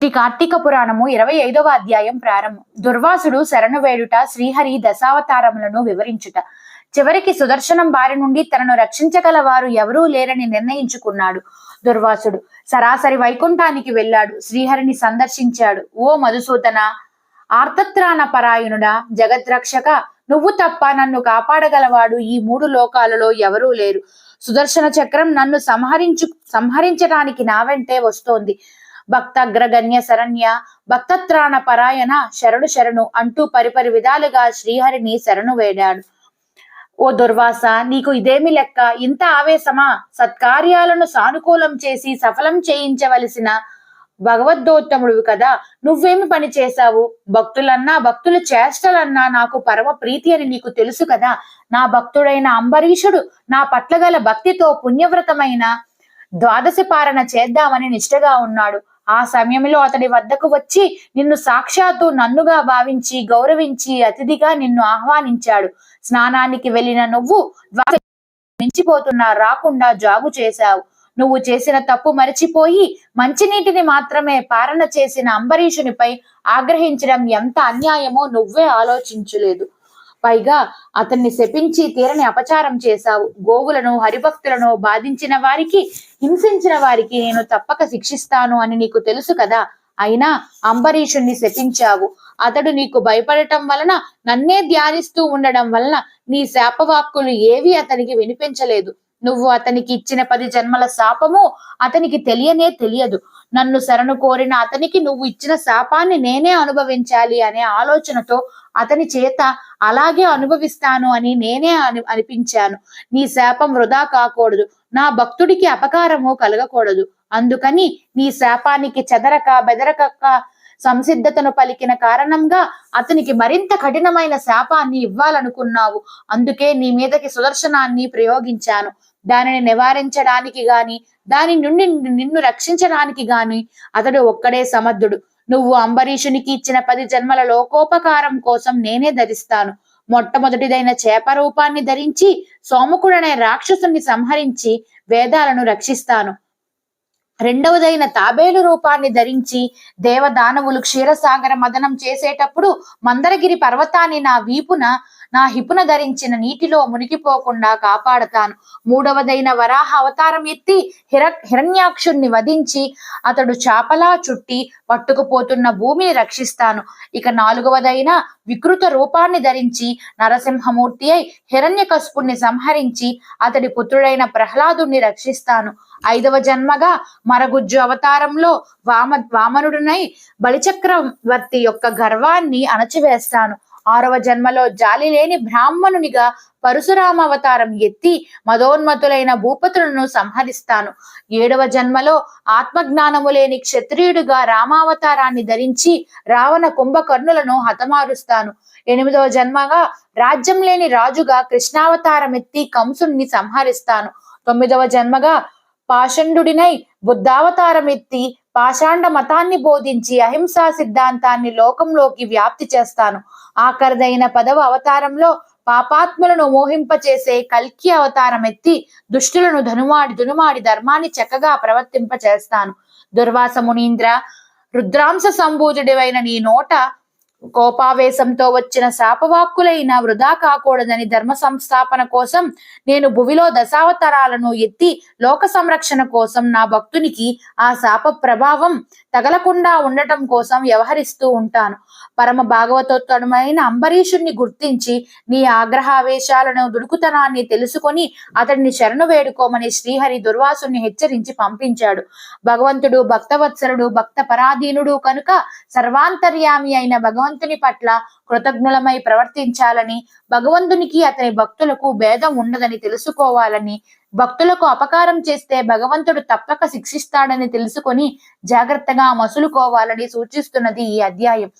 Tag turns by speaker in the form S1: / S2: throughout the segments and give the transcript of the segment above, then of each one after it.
S1: శ్రీ కార్తీక పురాణము 25వ అధ్యాయం ప్రారంభం. దుర్వాసుడు శరణు వేడుట, శ్రీహరి దశావతారములను వివరించుట. చివరికి సుదర్శనం బారి నుండి తనను రక్షించగల వారు ఎవరూ లేరని నిర్ణయించుకున్నాడు. దుర్వాసుడు సరాసరి వైకుంఠానికి వెళ్ళాడు. శ్రీహరిని సందర్శించాడు. ఓ మధుసూదన, ఆర్తత్రాణ పరాయణుడా, జగద్రక్షక, నువ్వు తప్ప నన్ను కాపాడగలవాడు ఈ 3 లోకాలలో ఎవరూ లేరు. సుదర్శన చక్రం నన్ను సంహరించడానికి నా వెంటే వస్తోంది. భక్తగ్రగణ్య శరణ్య, భక్తత్రాణ పరాయణ, శరణు శరణు అంటూ పరిపరి విధాలుగా శ్రీహరిని శరణు వేడాడు. ఓ దుర్వాస, నీకు ఇదేమి లెక్క? ఇంత ఆవేశమా? సత్కార్యాలను సానుకూలం చేసి సఫలం చేయించవలసిన భగవద్దోత్తముడు కదా, నువ్వేమి పని చేశావు? భక్తులన్నా భక్తుల చేష్టలన్నా నాకు పరమ ప్రీతి అని నీకు తెలుసు కదా. నా భక్తుడైన అంబరీషుడు నా పట్ల గల భక్తితో పుణ్యవ్రతమైన ద్వాదశి పారణ చేద్దామని నిష్ఠగా ఉన్నాడు. ఆ సమయంలో అతడి వద్దకు వచ్చి నిన్ను సాక్షాత్తు నన్నుగా భావించి గౌరవించి అతిథిగా నిన్ను ఆహ్వానించాడు. స్నానానికి వెళ్ళిన నువ్వు మించిపోతున్నా రాకుండా జాగు చేశావు. నువ్వు చేసిన తప్పు మరిచిపోయి మంచినీటిని మాత్రమే పారణ చేసిన అంబరీషునిపై ఆగ్రహించడం ఎంత అన్యాయమో నువ్వే ఆలోచించలేదు. పైగా అతన్ని శపించి తీరని అపచారం చేశావు. గోవులను, హరిభక్తులను బాధించిన వారికి, హింసించిన వారికి నేను తప్పక శిక్షిస్తాను అని నీకు తెలుసు కదా. అయినా అంబరీషుణ్ణి శపించావు. అతడు నీకు భయపడటం వలన, నన్నే ధ్యానిస్తూ ఉండడం వలన నీ శాపవాక్కులు ఏవి అతనికి వినిపించలేదు. నువ్వు అతనికి ఇచ్చిన 10 జన్మల శాపము అతనికి తెలియదు. నన్ను శరణు కోరిన అతనికి నువ్వు ఇచ్చిన శాపాన్ని నేనే అనుభవించాలి అనే ఆలోచనతో అతని చేత అలాగే అనుభవిస్తాను అని నేనే అనిపించాను. నీ శాపం వృధా కాకూడదు, నా భక్తుడికి అపకారము కలగకూడదు. అందుకని నీ శాపానికి చెదరక బెదరక సంసిద్ధతను పలికిన కారణంగా అతనికి మరింత కఠినమైన శాపాన్ని ఇవ్వాలనుకున్నావు. అందుకే నీ మీదకి సుదర్శనాన్ని ప్రయోగించాను. దానిని నివారించడానికి గాని, దాని నుండి నిన్ను రక్షించడానికి గాని అతడు ఒక్కడే సమర్థుడు. నువ్వు అంబరీషునికి ఇచ్చిన 10 జన్మల లోకోపకారం కోసం నేనే ధరిస్తాను. మొట్టమొదటిదైన చేప రూపాన్ని ధరించి సోముకుడనే రాక్షసుని సంహరించి వేదాలను రక్షిస్తాను. రెండవదైన తాబేలు రూపాన్ని ధరించి దేవదానవులు క్షీరసాగర మదనం చేసేటప్పుడు మందరగిరి పర్వతాన్ని నా హిపున ధరించిన నీటిలో మునిగిపోకుండా కాపాడతాను. మూడవదైన వరాహ అవతారం ఎత్తి హిరణ్యాక్షుణ్ణి వధించి అతడు చాపలా చుట్టి పట్టుకుపోతున్న భూమిని రక్షిస్తాను. ఇక 4వదైన వికృత రూపాన్ని ధరించి నరసింహమూర్తి అయి హిరణ్యకశిపుణ్ణి సంహరించి అతడి పుత్రుడైన ప్రహ్లాదుణ్ణి రక్షిస్తాను. 5వ జన్మగా మరగుజ్జు అవతారంలో వామనుడునై బలిచక్రవర్తి యొక్క గర్వాన్ని అణచివేస్తాను. 6వ జన్మలో జాలి లేని బ్రాహ్మణునిగా పరశురామ అవతారం ఎత్తి మదోన్మతులైన భూపతులను సంహరిస్తాను. 7వ జన్మలో ఆత్మజ్ఞానము లేని క్షత్రియుడుగా రామావతారాన్ని ధరించి రావణ కుంభకర్ణులను హతమారుస్తాను. 8వ జన్మగా రాజ్యం లేని రాజుగా కృష్ణావతారం ఎత్తి కంసుని సంహరిస్తాను. 9వ జన్మగా పాషండుడినై బుద్ధావతారం ఎత్తి పాషాండ మతాన్ని బోధించి అహింసా సిద్ధాంతాన్ని లోకంలోకి వ్యాప్తి చేస్తాను. ఆఖరిదైన 10వ అవతారంలో పాపాత్ములను మోహింపచేసే కల్కి అవతారం ఎత్తి దుష్టులను దునుమాడి ధర్మాన్ని చక్కగా ప్రవర్తింపచేస్తాను. దుర్వాస మునీంద్ర, రుద్రాంశ సంభూతుడివైన నీ నోట కోపావేశంతో వచ్చిన శాపవాక్కులైన వృధా కాకూడదని ధర్మ సంస్థాపన కోసం నేను భువిలో దశావతారాలను ఎత్తి లోక సంరక్షణ కోసం నా భక్తునికి ఆ శాప ప్రభావం తగలకుండా ఉండటం కోసం వ్యవహరిస్తూ ఉంటాను. పరమ భాగవతోత్తమైన అంబరీషుణ్ణి గుర్తించి నీ ఆగ్రహావేశాలను, దుడుకుతనాన్ని తెలుసుకొని అతడిని శరణు వేడుకోమని శ్రీహరి దుర్వాసుని హెచ్చరించి పంపించాడు. భగవంతుడు భక్తవత్సలుడు, భక్త పరాధీనుడు కనుక సర్వాంతర్యామి అయిన భగవంతుని పట్ల కృతజ్ఞులమై ప్రవర్తించాలని, భగవంతునికి అతని భక్తులకు భేదం ఉండదని తెలుసుకోవాలని, భక్తులకు అపకారం చేస్తే భగవంతుడు తప్పక శిక్షిస్తాడని తెలుసుకొని జాగ్రత్తగా మసులుకోవాలని సూచిస్తున్నది ఈ అధ్యాయం.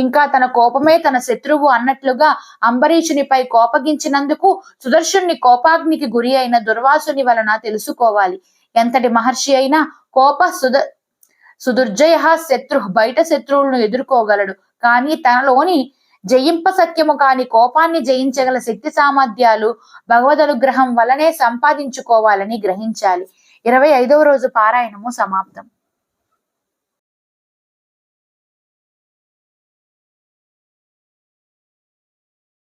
S1: ఇంకా తన కోపమే తన శత్రువు అన్నట్లుగా అంబరీషునిపై కోపగించినందుకు సుదర్శుని కోపాగ్నికి గురి అయిన దుర్వాసుని వలన తెలుసుకోవాలి. ఎంతటి మహర్షి అయినా సుదుర్జయ బయట శత్రువులను ఎదుర్కోగలడు, కానీ తనలోని జయింప సత్యము కాని కోపాన్ని జయించగల శక్తి సామర్థ్యాలు భగవదనుగ్రహం వలనే సంపాదించుకోవాలని గ్రహించాలి. 25వ రోజు పారాయణము సమాప్తం.